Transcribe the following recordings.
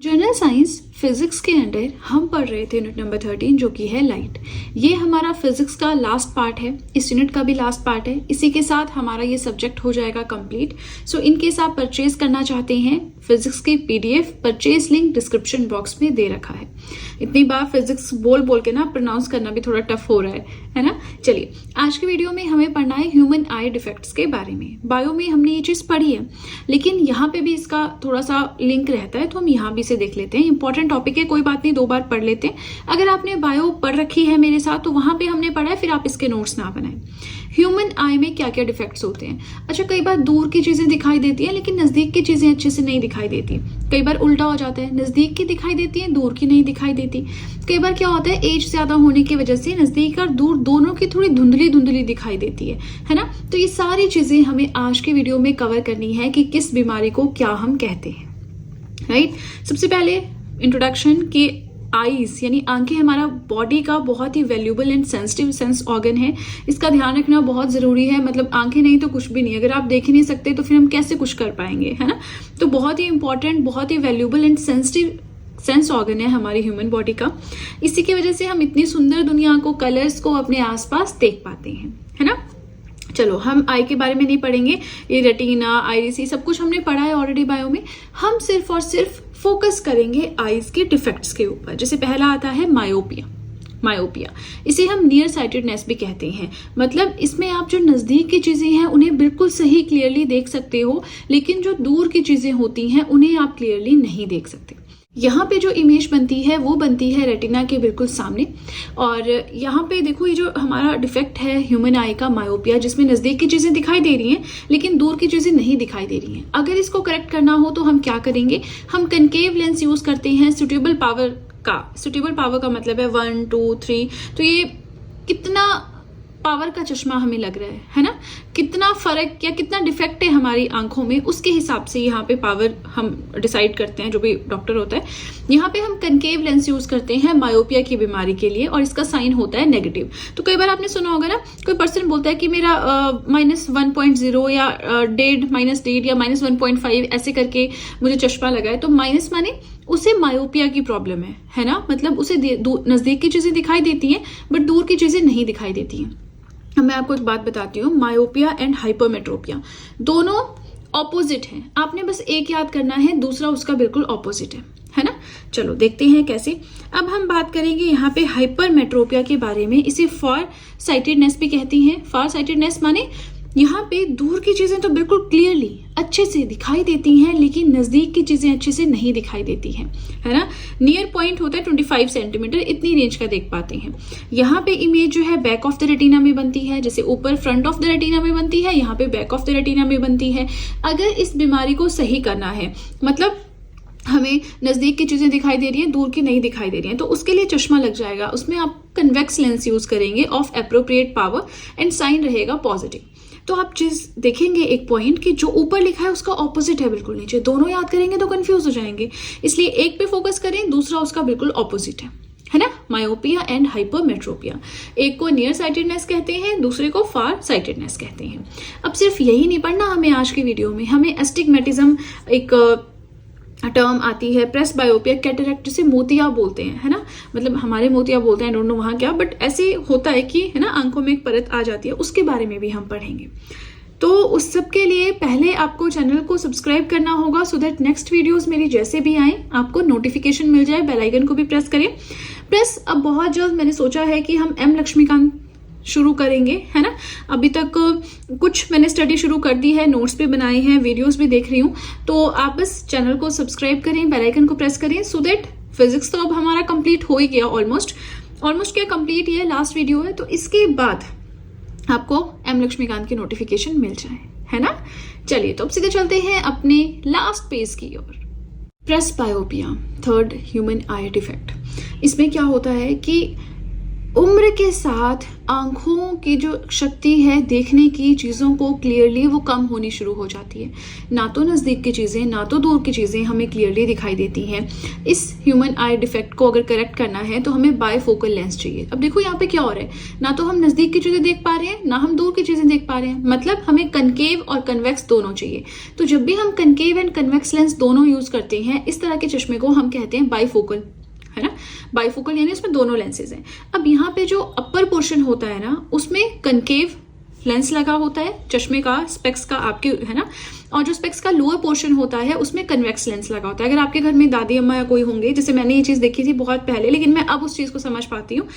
General science physics के under हम पढ़ रहे थे यूनिट नंबर 13 जो कि है लाइट। ये हमारा फिजिक्स का लास्ट पार्ट है, इस यूनिट का भी लास्ट पार्ट है। इसी के साथ हमारा ये सब्जेक्ट हो जाएगा कंप्लीट। सो इन केस आप परचेज करना चाहते हैं, फिजिक्स की PDF purchase link description box में दे रखा है। इतनी बार फिजिक्स बोल बोल के ना प्रोनाउंस करना भी थोड़ा टफ हो रहा है ना। चलिए, आज की वीडियो में हमें पढ़ना है ह्यूमन आई डिफेक्ट्स के बारे में। बायो में हमने ये चीज पढ़ी है, लेकिन यहाँ पे भी इसका थोड़ा सा लिंक रहता है, तो हम यहाँ भी से देख लेते हैं। इंपॉर्टेंट टॉपिक है, कोई बात नहीं, 2 बार पढ़ लेते हैं। अगर आपने बायो पढ़ रखी है मेरे साथ तो वहां पे हमने पढ़ा है, फिर आप इसके नोट्स ना बनाएं। ह्यूमन आई में क्या क्या डिफेक्ट्स होते हैं। अच्छा, कई बार दूर की चीजें दिखाई देती है लेकिन नजदीक की चीजें अच्छे से नहीं दिखाई देती। कई बार उल्टा हो जाता है, नजदीक की दिखाई देती है, दूर की नहीं दिखाई देती। कई बार क्या होता है, एज ज्यादा होने की वजह से नजदीक और दूर दोनों की थोड़ी धुंधली धुंधली दिखाई देती है ना। तो ये सारी चीजें हमें आज की वीडियो में कवर करनी है कि किस बीमारी को क्या हम कहते हैं, राइट। सबसे पहले इंट्रोडक्शन के आईज यानी आंखें हमारा बॉडी का बहुत ही valuable and sensitive sense organ है। इसका ध्यान रखना बहुत जरूरी है। मतलब आंखें नहीं तो कुछ भी नहीं, अगर आप देख ही नहीं सकते तो फिर हम कैसे कुछ कर पाएंगे, है ना। तो बहुत ही इंपॉर्टेंट, बहुत ही valuable and sensitive sense organ है हमारी ह्यूमन बॉडी का। इसी की वजह से हम इतनी सुंदर दुनिया को, कलर्स को अपने आसपास देख पाते हैं, है ना। चलो, हम आई के बारे में नहीं पढ़ेंगे, ये रेटिना, आइरिस, सब कुछ हमने पढ़ा है ऑलरेडी बायो में। हम सिर्फ और सिर्फ फोकस करेंगे आईज के डिफेक्ट्स के ऊपर। जैसे पहला आता है मायोपिया। इसे हम नियर साइटेडनेस भी कहते हैं। मतलब इसमें आप जो नजदीक की चीजें हैं उन्हें बिल्कुल सही क्लियरली देख सकते हो, लेकिन जो दूर की चीजें होती हैं उन्हें आप क्लियरली नहीं देख सकते। यहाँ पे जो इमेज बनती है वो बनती है रेटिना के बिल्कुल सामने। और यहाँ पे देखो, ये जो हमारा डिफेक्ट है ह्यूमन आई का मायोपिया, जिसमें नजदीक की चीजें दिखाई दे रही हैं लेकिन दूर की चीजें नहीं दिखाई दे रही हैं। अगर इसको करेक्ट करना हो तो हम क्या करेंगे, हम कनकेव लेंस यूज करते हैं सुटेबल पावर का मतलब है 1, 2, 3। तो ये कितना पावर का चश्मा हमें लग रहा है ना, कितना फर्क या कितना डिफेक्ट है हमारी आंखों में, उसके हिसाब से यहाँ पे पावर हम डिसाइड करते हैं, जो भी डॉक्टर होता है। यहाँ पे हम कनकेव लेंस यूज करते हैं मायोपिया की बीमारी के लिए, और इसका साइन होता है नेगेटिव। तो कई बार आपने सुना होगा ना, कोई पर्सन बोलता है कि मेरा -1.0 या -1.5 या -1.5 ऐसे करके मुझे चश्मा लगा है। तो माइनस माने उसे मायोपिया की प्रॉब्लम है ना। मतलब उसे नजदीक की चीजें दिखाई देती हैं बट दूर की चीजें नहीं दिखाई देती हैं। मैं आपको एक बात बताती हूँ, मायोपिया एंड हाइपरमेट्रोपिया दोनों ऑपोजिट हैं। आपने बस एक याद करना है, दूसरा उसका बिल्कुल ऑपोजिट है ना। चलो देखते हैं कैसे। अब हम बात करेंगे यहाँ पे हाइपरमेट्रोपिया के बारे में। इसे फार साइटेडनेस भी कहती हैं। फार साइटेडनेस माने यहाँ पे दूर की चीजें तो बिल्कुल क्लियरली अच्छे से दिखाई देती हैं लेकिन नजदीक की चीजें अच्छे से नहीं दिखाई देती हैं, है ना। नियर पॉइंट होता है 25 सेंटीमीटर, इतनी रेंज का देख पाते हैं। यहाँ पे इमेज जो है बैक ऑफ द रेटिना में बनती है। जैसे ऊपर फ्रंट ऑफ द रेटिना में बनती है, यहाँ पे बैक ऑफ द रेटिना में बनती है। अगर इस बीमारी को सही करना है, मतलब हमें नजदीक की चीजें दिखाई दे रही है, दूर की नहीं दिखाई दे रही है, तो उसके लिए चश्मा लग जाएगा। उसमें आप कन्वेक्स लेंस यूज करेंगे of appropriate power and sign रहेगा पॉजिटिव। तो आप चीज देखेंगे एक पॉइंट कि जो ऊपर लिखा है उसका ऑपोजिट है बिल्कुल नीचे। दोनों याद करेंगे तो कंफ्यूज हो जाएंगे, इसलिए एक पे फोकस करें, दूसरा उसका बिल्कुल ऑपोजिट है ना। मायोपिया एंड हाइपरमेट्रोपिया, एक को नियर साइटेडनेस कहते हैं, दूसरे को फार साइटेडनेस कहते हैं। अब सिर्फ यही नहीं पढ़ना हमें आज की वीडियो में, हमें एस्टिग्मेटिज्म एक टर्म आती है, प्रेस बायोपिया, कैटरेक्ट, जिसे मोतिया बोलते हैं, है ना। मतलब हमारे मोतिया बोलते हैं, डोंट नो वहां क्या, बट ऐसे होता है कि, है ना, आंखों में एक परत आ जाती है, उसके बारे में भी हम पढ़ेंगे। तो उस सब के लिए पहले आपको चैनल को सब्सक्राइब करना होगा, सो दैट नेक्स्ट वीडियोस मेरी जैसे भी आए आपको नोटिफिकेशन मिल जाए। बेल आइकन को भी प्रेस करें। अब बहुत जल्द मैंने सोचा है कि हम एम लक्ष्मीकांत शुरू करेंगे, है ना। अभी तक कुछ मैंने स्टडी शुरू कर दी है, नोट्स भी बनाए हैं, वीडियोस भी देख रही हूँ। तो आप बस चैनल को सब्सक्राइब करें, बेल आइकन को प्रेस करें, सो दैट फिजिक्स तो अब हमारा कंप्लीट हो ही गया, ऑलमोस्ट क्या कंप्लीट, ये लास्ट वीडियो है। तो इसके बाद आपको एम लक्ष्मीकांत की नोटिफिकेशन मिल जाए, है ना। चलिए, तो अब सीधे चलते हैं अपने लास्ट पेज की ओर। Presbyopia, third human eye defect. इसमें क्या होता है कि उम्र के साथ आंखों की जो शक्ति है देखने की चीज़ों को क्लियरली, वो कम होनी शुरू हो जाती है। ना तो नज़दीक की चीज़ें ना तो दूर की चीज़ें हमें क्लियरली दिखाई देती हैं। इस ह्यूमन आई डिफेक्ट को अगर करेक्ट करना है तो हमें बायफोकल लेंस चाहिए। अब देखो यहाँ पे क्या हो रहा है, ना तो हम नज़दीक की चीज़ें देख पा रहे हैं ना हम दूर की चीज़ें देख पा रहे हैं, मतलब हमें कनकेव और कन्वेक्स दोनों चाहिए। तो जब भी हम कनकेव एंड कन्वेक्स लेंस दोनों यूज़ करते हैं, इस तरह के चश्मे को हम कहते हैं बायफोकल, है ना। बाइफोकल यानी उसमें दोनों लेंसेज हैं। अब यहाँ पे जो अपर पोर्शन होता है ना, उसमें कनकेव लेंस लगा होता है चश्मे का, स्पेक्स का आपके, है ना। और जो स्पेक्स का लोअर पोर्शन होता है उसमें कन्वेक्स लेंस लगा होता है। अगर आपके घर में दादी अम्मा या कोई होंगे, जैसे मैंने ये चीज़ देखी थी बहुत पहले, लेकिन मैं अब उस चीज़ को समझ पाती हूँ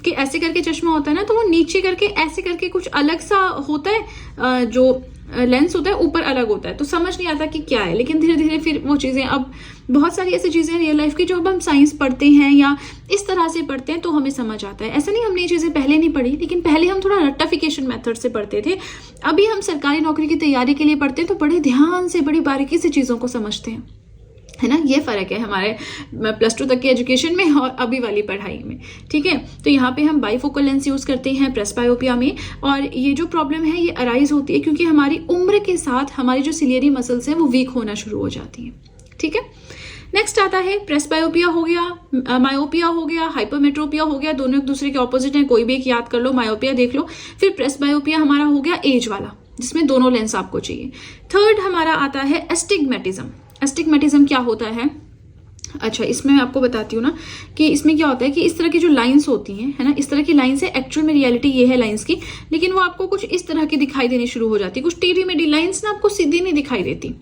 कि ऐसे करके चश्मा होता है ना, तो वो नीचे करके ऐसे करके कुछ अलग सा होता है, जो लेंस होता है ऊपर अलग होता है, तो समझ नहीं आता कि क्या है। लेकिन धीरे धीरे फिर वो चीज़ें, अब बहुत सारी ऐसी चीज़ें रियल लाइफ की जो अब हम साइंस पढ़ते हैं या इस तरह से पढ़ते हैं तो हमें समझ आता है। ऐसा नहीं हमने ये चीज़ें पहले नहीं पढ़ी, लेकिन पहले हम थोड़ा रट्टाफिकेशन मेथड से पढ़ते थे। अभी हम सरकारी नौकरी की तैयारी के लिए पढ़ते हैं तो बड़े ध्यान से, बड़ी बारीकी से चीज़ों को समझते हैं, है ना। ये फ़र्क है हमारे +2 तक की एजुकेशन में और अभी वाली पढ़ाई में, ठीक है। तो यहाँ पे हम बाइफोकल लेंस यूज़ करते हैं प्रेसबायोपिया में, और ये जो प्रॉब्लम है ये अराइज होती है क्योंकि हमारी उम्र के साथ हमारी जो सिलियरी मसल्स हैं वो वीक होना शुरू हो जाती हैं, ठीक है। नेक्स्ट आता है प्रेसबायोपिया हो गया, मायोपिया हो गया, हाइपरमेट्रोपिया हो गया, दोनों एक दूसरे के ऑपोजिट हैं, कोई भी एक याद कर लो, मायोपिया देख लो। फिर प्रेसबायोपिया हमारा हो गया एज वाला, जिसमें दोनों लेंस आपको चाहिए। थर्ड हमारा आता है एस्टिग्मेटिज्म। एस्टिग्मेटिज्म क्या होता है? अच्छा, इसमें मैं आपको बताती हूँ ना कि इसमें क्या होता है कि इस तरह की जो लाइंस होती हैं, है ना, इस तरह की लाइंस है, एक्चुअल में रियलिटी ये है लाइंस की, लेकिन वो आपको कुछ इस तरह की दिखाई देनी शुरू हो जाती है। कुछ टेढ़ी मेढ़ी लाइंस ना आपको सीधी नहीं दिखाई देती,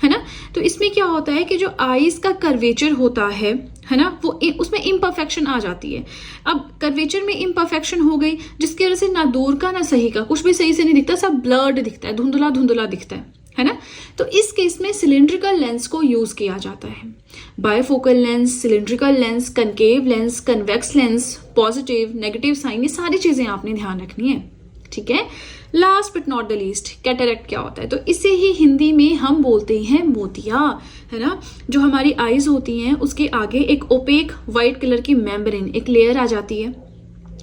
है ना। तो इसमें क्या होता है कि जो आईज का कर्वेचर होता है ना, वो उसमें इम्परफेक्शन आ जाती है। अब कर्वेचर में इम्परफेक्शन हो गई, जिसकी वजह से ना दूर का ना सही का कुछ भी सही से नहीं दिखता, सब ब्लर्ड दिखता है, धुंधला धुंधला दिखता है ना। तो इस केस में सिलिंड्रिकल लेंस को यूज किया जाता है। Bifocal lens, cylindrical lens, concave lens, convex lens, positive negative sign, ये सारी चीजें आपने ध्यान रखनी है, ठीक है। Last but not the least, cataract क्या होता है? तो इसे ही हिंदी में हम बोलते हैं मोतिया, है ना। जो हमारी आईज होती हैं उसके आगे एक ओपेक व्हाइट कलर की मेम्ब्रेन, एक लेयर आ जाती है,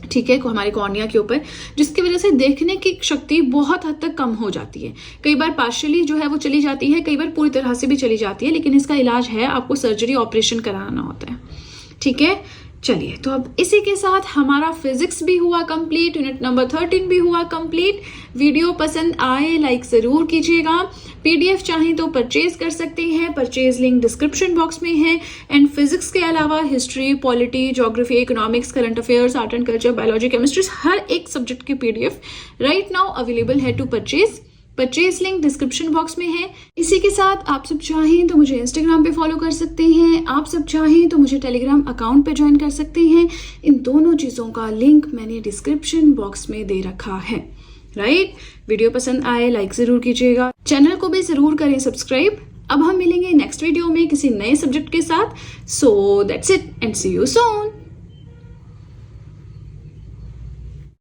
ठीक है, हमारे कॉर्निया के ऊपर, जिसकी वजह से देखने की शक्ति बहुत हद तक कम हो जाती है। कई बार पार्शियली जो है वो चली जाती है, कई बार पूरी तरह से भी चली जाती है, लेकिन इसका इलाज है, आपको सर्जरी ऑपरेशन कराना होता है, ठीक है। चलिए, तो अब इसी के साथ हमारा फिजिक्स भी हुआ कंप्लीट, यूनिट नंबर 13 भी हुआ कंप्लीट। वीडियो पसंद आए लाइक जरूर कीजिएगा। पीडीएफ चाहें तो परचेज कर सकते हैं, परचेज लिंक डिस्क्रिप्शन बॉक्स में है। एंड फिजिक्स के अलावा history, polity, geography, economics, current affairs, art and culture, biology, chemistry, हर एक सब्जेक्ट की पीडीएफ राइट नाउ अवेलेबल है to purchase. Purchase link description box में है। इसी के साथ आप सब चाहें तो मुझे इंस्टाग्राम पे फॉलो कर सकते हैं, आप सब चाहें तो मुझे टेलीग्राम अकाउंट पे ज्वाइन कर सकते हैं। इन दोनों चीज़ों का लिंक मैंने डिस्क्रिप्शन बॉक्स में दे रखा है, राइट। वीडियो पसंद आए लाइक ज़रूर कीजिएगा, चैनल को भी ज़रूर करें सब्सक्राइब। अब हम मिलेंगे नेक्स्ट वीडियो में किसी नए सब्जेक्ट के साथ। So that's it and see you soon.